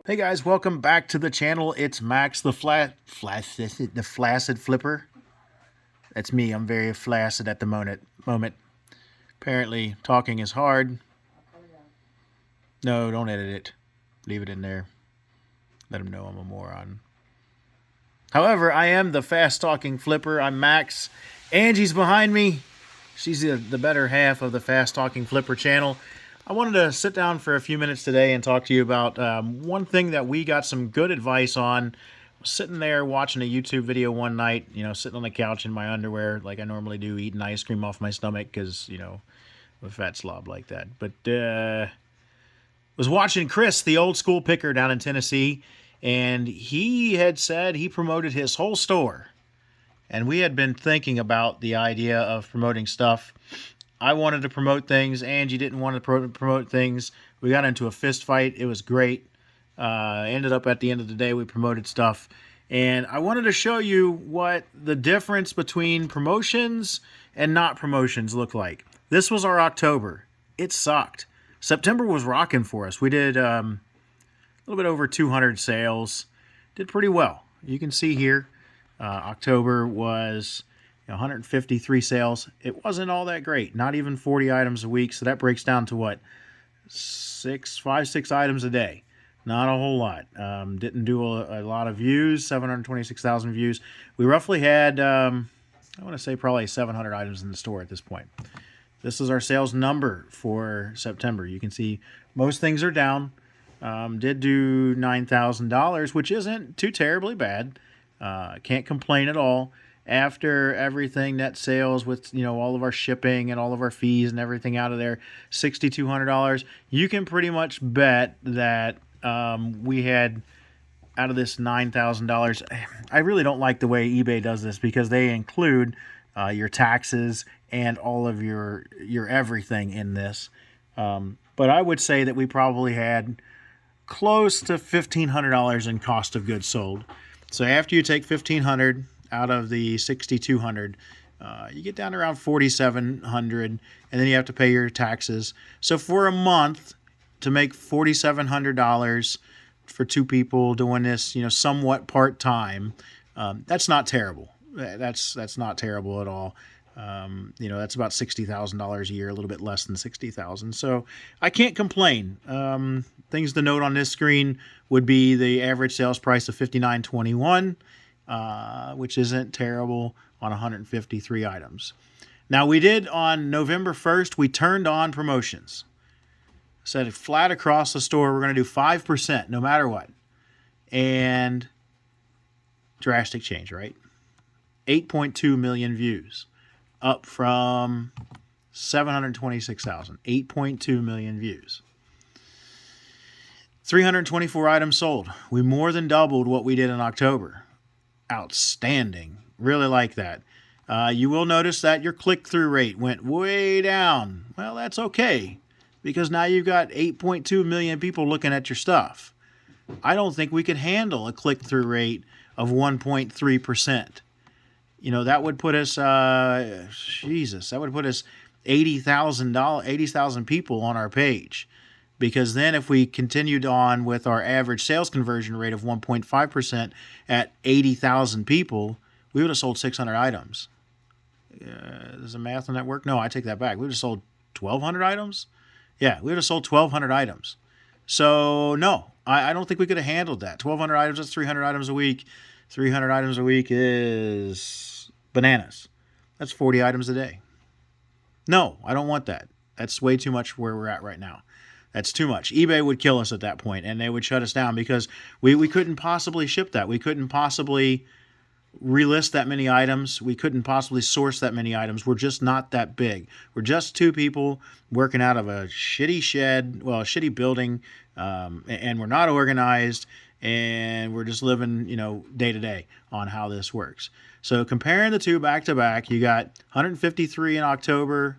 Hey guys, welcome back to the channel. It's Max the flaccid flipper. That's me. I'm very flaccid at the moment. Apparently, talking is hard. No, don't edit it. Leave it in there. Let them know I'm a moron. However, I am the fast talking flipper. I'm Max. Angie's behind me. She's the better half of the fast talking flipper channel. I wanted to sit down for a few minutes today and talk to you about one thing that we got some good advice on. I was sitting there watching a YouTube video one night, sitting on the couch in my underwear like I normally do, eating ice cream off my stomach because, I'm a fat slob like that. But was watching Chris, the old school picker down in Tennessee, and he had said he promoted his whole store. And we had been thinking about the idea of promoting stuff. I wanted to promote things. Angie didn't want to promote things. We got into a fist fight. It was great. Ended up at the end of the day, we promoted stuff. And I wanted to show you what the difference between promotions and not promotions look like. This was our October. It sucked. September was rocking for us. We did a little bit over 200 sales. Did pretty well. You can see here, October was 153 sales. It wasn't all that great. Not even 40 items a week. So that breaks down to what? 6 items a day. Not a whole lot. Didn't do a lot of views. 726,000 views. We roughly had, I want to say probably 700 items in the store at this point. This is our sales number for September. You can see most things are down. Did do $9,000, which isn't too terribly bad. Can't complain at all. After everything, net sales with all of our shipping and all of our fees and everything out of there, $6,200. You can pretty much bet that we had out of this $9,000. I really don't like the way eBay does this because they include your taxes and all of your everything in this. But I would say that we probably had close to $1,500 in cost of goods sold. So after you take $1,500 out of the $6,200, you get down to around $4,700, and then you have to pay your taxes. So for a month, to make $4,700 for two people doing this, somewhat part-time, that's not terrible. That's not terrible at all. That's about $60,000 a year, a little bit less than $60,000. So I can't complain. Things to note on this screen would be the average sales price of $59.21. Which isn't terrible on 153 items. Now we did on November 1st, we turned on promotions. Said flat across the store, we're going to do 5% no matter what. And drastic change, right? 8.2 million views, up from 726,000. 8.2 million views. 324 items sold. We more than doubled what we did in October. Outstanding. Really like that. You will notice that your click-through rate went way down. Well, that's okay, because now you've got 8.2 million people looking at your stuff. I don't think we could handle a click-through rate of 1.3%. That would put us, that would put us 80,000 people on our page. Because then if we continued on with our average sales conversion rate of 1.5% at 80,000 people, we would have sold 600 items. Does the math on that work? No, I take that back. We would have sold 1,200 items? Yeah, we would have sold 1,200 items. So, no, I don't think we could have handled that. 1,200 items, that's 300 items a week. 300 items a week is bananas. That's 40 items a day. No, I don't want that. That's way too much where we're at right now. That's too much. eBay would kill us at that point, and they would shut us down because we couldn't possibly ship that. We couldn't possibly relist that many items. We couldn't possibly source that many items. We're just not that big. We're just two people working out of a shitty shed, well, a shitty building, and we're not organized, and we're just living, day to day on how this works. So comparing the two back to back, you got 153 in October,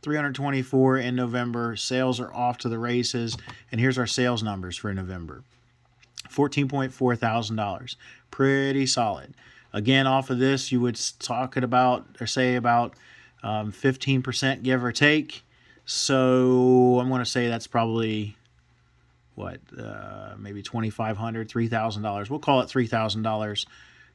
324 in November. Sales are off to the races. And here's our sales numbers for November. $14.4 thousand. Pretty solid. Again, off of this, you would talk about or say about 15% give or take. So I'm going to say that's probably what, maybe $2,500, $3,000. We'll call it $3,000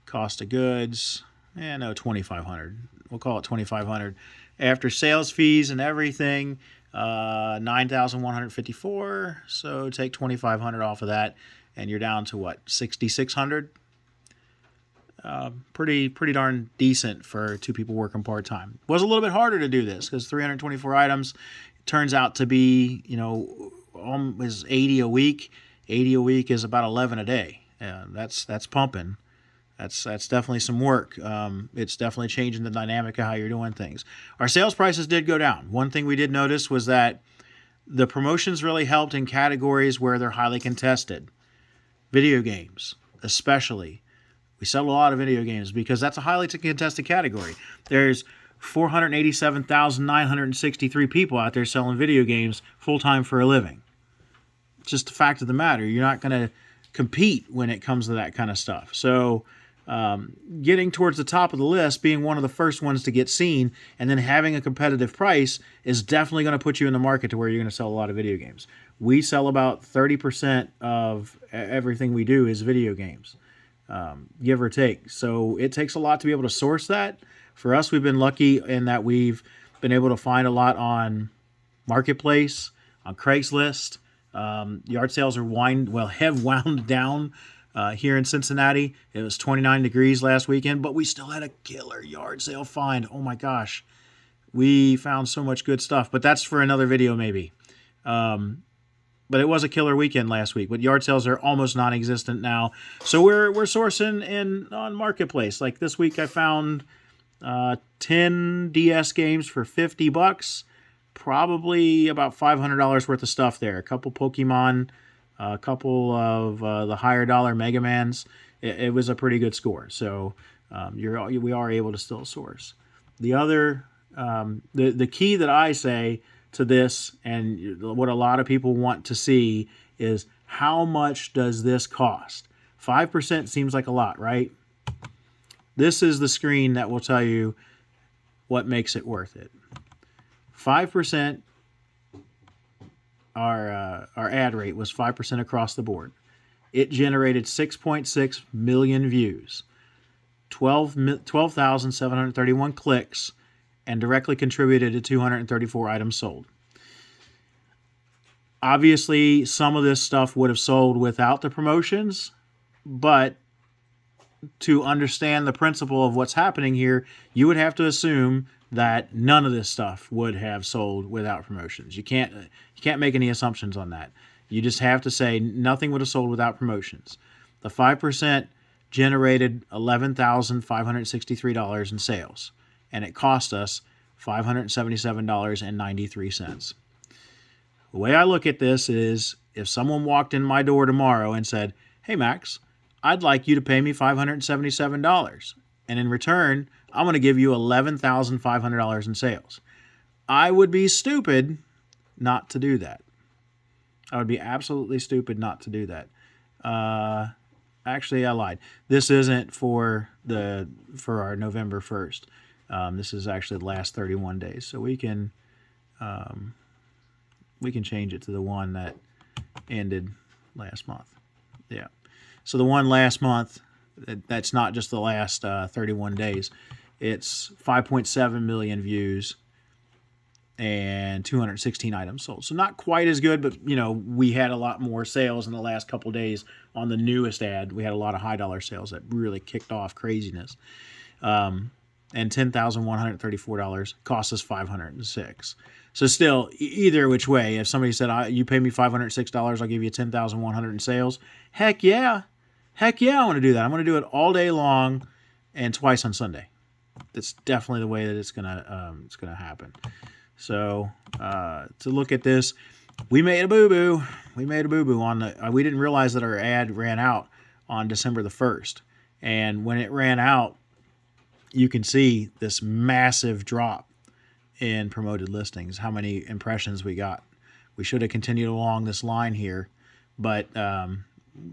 cost of goods. No, $2,500. We'll call it $2,500 after sales fees and everything. $9,154. So take $2,500 off of that, and you're down to what, $6,600. Pretty darn decent for two people working part time. Was a little bit harder to do this because 324 items turns out to be, is 80 a week. 80 a week is about 11 a day. That's pumping. That's definitely some work. It's definitely changing the dynamic of how you're doing things. Our sales prices did go down. One thing we did notice was that the promotions really helped in categories where they're highly contested. Video games, especially. We sell a lot of video games because that's a highly contested category. There's 487,963 people out there selling video games full-time for a living. It's just the fact of the matter. You're not going to compete when it comes to that kind of stuff. So getting towards the top of the list, being one of the first ones to get seen, and then having a competitive price is definitely going to put you in the market to where you're going to sell a lot of video games. We sell about 30% of everything we do is video games. Give or take. So it takes a lot to be able to source that. For us, we've been lucky in that we've been able to find a lot on Marketplace, on Craigslist. Yard sales have wound down here in Cincinnati. It was 29 degrees last weekend, but we still had a killer yard sale find. Oh my gosh. We found so much good stuff, but that's for another video maybe. But it was a killer weekend last week. But yard sales are almost non-existent now. So we're sourcing on Marketplace. Like this week I found 10 DS games for $50. Probably about $500 worth of stuff there. A couple Pokemon, a couple of the higher dollar Mega Mans. It was a pretty good score. So we are able to still source. The other, the key that I say to this, and what a lot of people want to see, is how much does this cost? 5% seems like a lot, right? This is the screen that will tell you what makes it worth it. 5%, our ad rate was 5% across the board. It generated 6.6 million views, 12,731 clicks, and directly contributed to 234 items sold. Obviously, some of this stuff would have sold without the promotions, but to understand the principle of what's happening here, you would have to assume that none of this stuff would have sold without promotions. You can't make any assumptions on that. You just have to say nothing would have sold without promotions. The 5% generated $11,563 in sales, and it cost us $577.93. The way I look at this is, if someone walked in my door tomorrow and said, "Hey Max, I'd like you to pay me $577, and in return, I'm going to give you $11,500 in sales," I would be stupid not to do that. I would be absolutely stupid not to do that. Actually, I lied. This isn't for our November 1st. This is actually the last 31 days, so we can change it to the one that ended last month. Yeah. So the one last month, that's not just the last 31 days. It's 5.7 million views and 216 items sold. So not quite as good, but we had a lot more sales in the last couple days on the newest ad. We had a lot of high dollar sales that really kicked off craziness. And $10,134 cost us $506. So still, either which way, if somebody said, "You pay me $506, I'll give you $10,100 in sales," heck yeah, I want to do that. I'm going to do it all day long and twice on Sunday. That's definitely the way that it's gonna happen. So to look at this, we made a boo-boo. We didn't realize that our ad ran out on December the 1st, and when it ran out, you can see this massive drop in promoted listings, how many impressions we got. We should have continued along this line here, but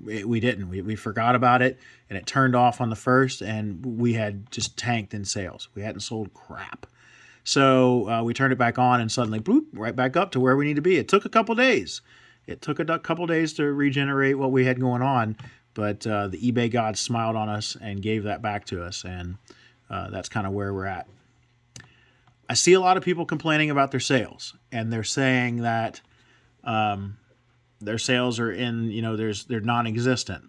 we didn't. We forgot about it, and it turned off on the 1st, and we had just tanked in sales. We hadn't sold crap. So we turned it back on, and suddenly, bloop, right back up to where we need to be. It took a couple days, It took a couple days to regenerate what we had going on, but the eBay gods smiled on us and gave that back to us, and that's kind of where we're at. I see a lot of people complaining about their sales, and they're saying that their sales are they're non-existent.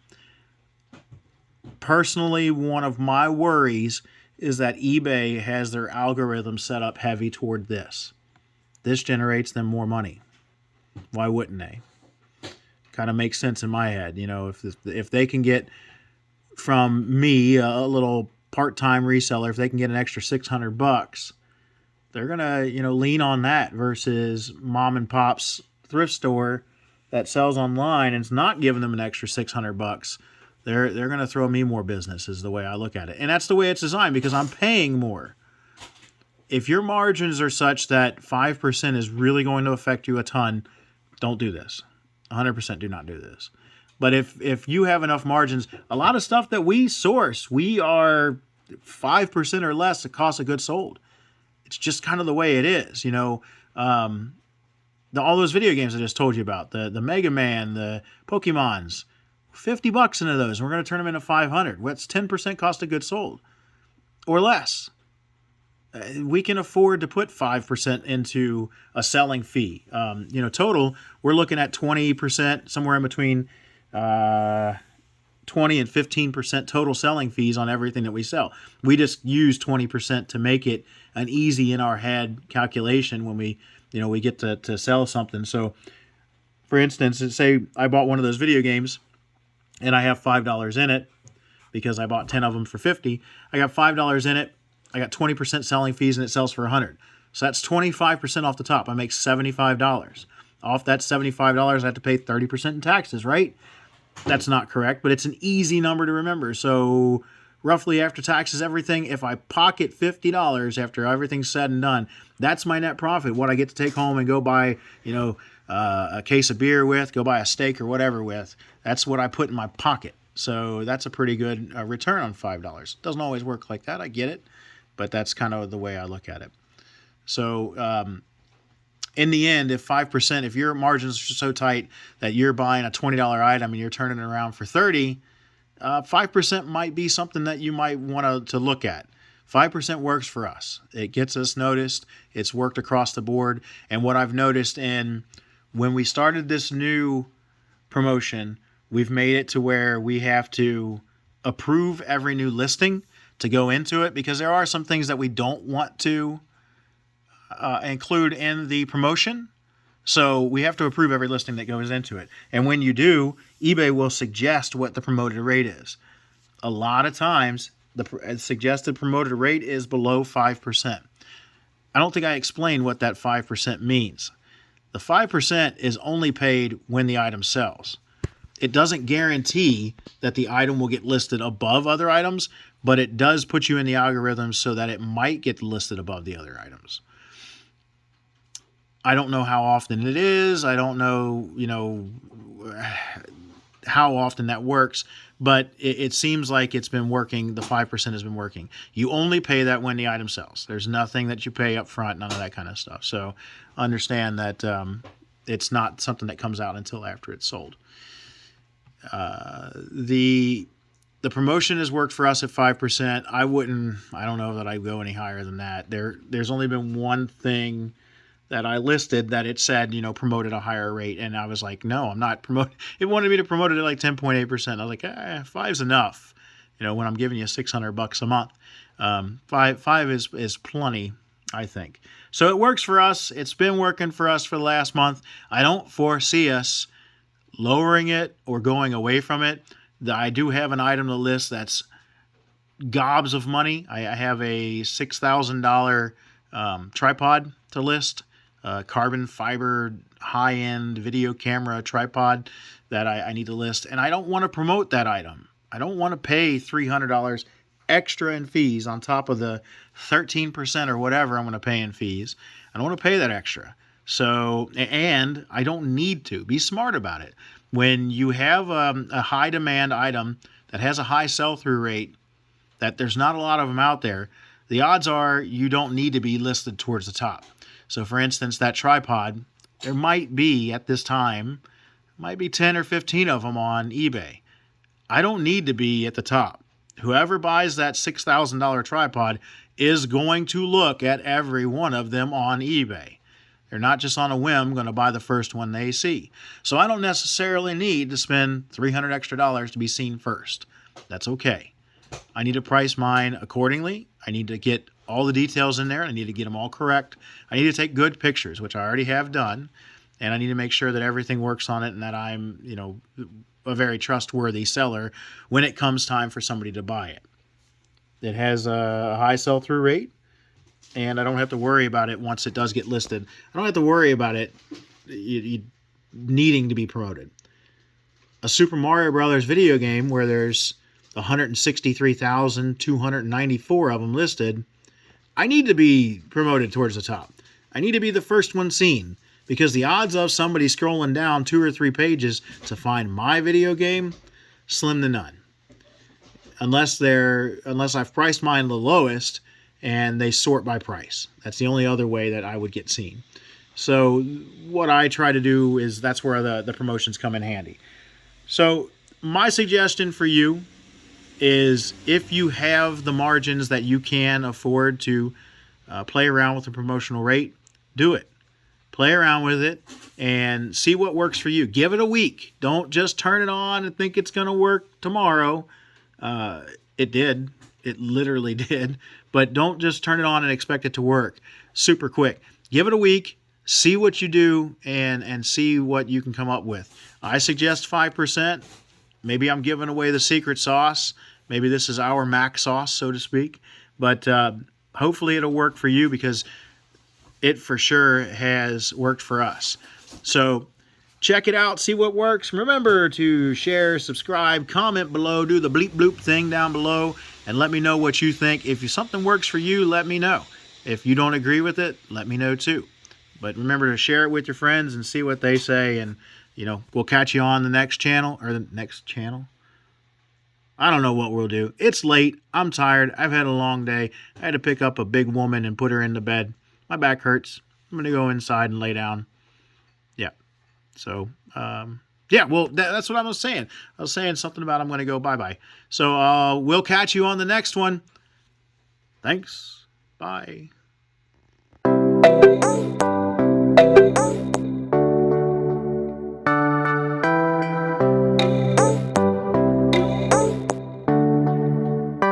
Personally, one of my worries is that eBay has their algorithm set up heavy toward this. This generates them more money. Why wouldn't they? Kind of makes sense in my head. If they can get from me, a little part-time reseller, if they can get an extra $600, they're gonna lean on that versus mom and pop's thrift store that sells online and it's not giving them an extra $600. They're gonna throw me more business, is the way I look at it, and that's the way it's designed because I'm paying more. If your margins are such that 5% is really going to affect you a ton, don't do this. 100% do not do this. But if you have enough margins, a lot of stuff that we source, we are 5% or less the cost of goods sold. It's just kind of the way it is, all those video games I just told you about, the Mega Man, the Pokemons, $50 into those. We're going to turn them into 500. What's 10% cost of goods sold or less? We can afford to put 5% into a selling fee. Total, we're looking at 20%, somewhere in between 20 and 15% total selling fees on everything that we sell. We just use 20% to make it an easy in our head calculation when we get to sell something. So, for instance, say I bought one of those video games and I have $5 in it because I bought 10 of them for $50. I got $5 in it. I got 20% selling fees and it sells for $100. So that's 25% off the top. I make $75. Off that $75, I have to pay 30% in taxes, right? That's not correct, but it's an easy number to remember. So roughly after taxes, everything, if I pocket $50 after everything's said and done, that's my net profit. What I get to take home and go buy, a case of beer with, go buy a steak or whatever with. That's what I put in my pocket. So that's a pretty good return on $5. Doesn't always work like that. I get it. But that's kind of the way I look at it. So in the end, if 5%, if your margins are so tight that you're buying a $20 item and you're turning it around for $30, 5% might be something that you might want to look at. 5% works for us. It gets us noticed. It's worked across the board. And what I've noticed when we started this new promotion, we've made it to where we have to approve every new listing to go into it because there are some things that we don't want to include in the promotion. So we have to approve every listing that goes into it. And when you do, eBay will suggest what the promoted rate is. A lot of times, the suggested promoted rate is below 5%. I don't think I explained what that 5% means. The 5% is only paid when the item sells. It doesn't guarantee that the item will get listed above other items, but it does put you in the algorithm so that it might get listed above the other items. I don't know how often it is. I don't know, how often that works, but it seems like it's been working. The 5% has been working. You only pay that when the item sells. There's nothing that you pay up front, none of that kind of stuff. So understand that it's not something that comes out until after it's sold. The promotion has worked for us at 5%. I don't know that I'd go any higher than that. There's only been one thing that I listed that it said, promoted a higher rate. And I was like, no, I'm not promoting. It wanted me to promote it at like 10.8%. I was like, 5's enough. When I'm giving you $600 a month, five is plenty, I think. So it works for us. It's been working for us for the last month. I don't foresee us lowering it or going away from it. I do have an item to list that's gobs of money. I have a $6,000 tripod to list, carbon fiber high-end video camera tripod that I need to list. And I don't want to promote that item. I don't want to pay $300 extra in fees on top of the 13% or whatever I'm going to pay in fees. I don't want to pay that extra. So, and I don't need to. Be smart about it. When you have a high demand item that has a high sell-through rate, that there's not a lot of them out there, the odds are you don't need to be listed towards the top. So for instance, that tripod, there might be at this time Might be 10 or 15 of them on eBay. I don't need to be at the top. Whoever buys that $6,000 tripod is going to look at every one of them on eBay. They're not just on a whim going to buy the first one they see. So I don't necessarily need to spend $300 extra to be seen first. That's okay. I need to price mine accordingly. I need to get all the details in there. I need to get them all correct. I need to take good pictures, which I already have done. And I need to make sure that everything works on it and that I'm, a very trustworthy seller when it comes time for somebody to buy it. It has a high sell-through rate, and I don't have to worry about it once it does get listed. I don't have to worry about it needing to be promoted. A Super Mario Brothers video game where there's 163,294 of them listed, I need to be promoted towards the top. I need to be the first one seen, because the odds of somebody scrolling down 2 or 3 pages to find my video game, slim to none. Unless I've priced mine the lowest and they sort by price. That's the only other way that I would get seen. So what I try to do is that's where the promotions come in handy. So my suggestion for you is, if you have the margins that you can afford to play around with the promotional rate, do it. Play around with it and see what works for you. Give it a week. Don't just turn it on and think it's going to work tomorrow. It did. It literally did. But don't just turn it on and expect it to work super quick. Give it a week. See what you do and see what you can come up with. I suggest 5%. Maybe I'm giving away the secret sauce. Maybe this is our Mac sauce, so to speak. But hopefully it'll work for you, because it for sure has worked for us. So check it out, see what works. Remember to share, subscribe, comment below, do the bleep bloop thing down below, and let me know what you think. If something works for you, let me know. If you don't agree with it, let me know too. But remember to share it with your friends and see what they say, and we'll catch you on the next channel, or the next channel. I don't know what we'll do. It's late. I'm tired. I've had a long day. I had to pick up a big woman and put her into bed. My back hurts. I'm going to go inside and lay down. Yeah. So, well, that's what I was saying. I was saying something about I'm going to go bye-bye. So, we'll catch you on the next one. Thanks. Bye.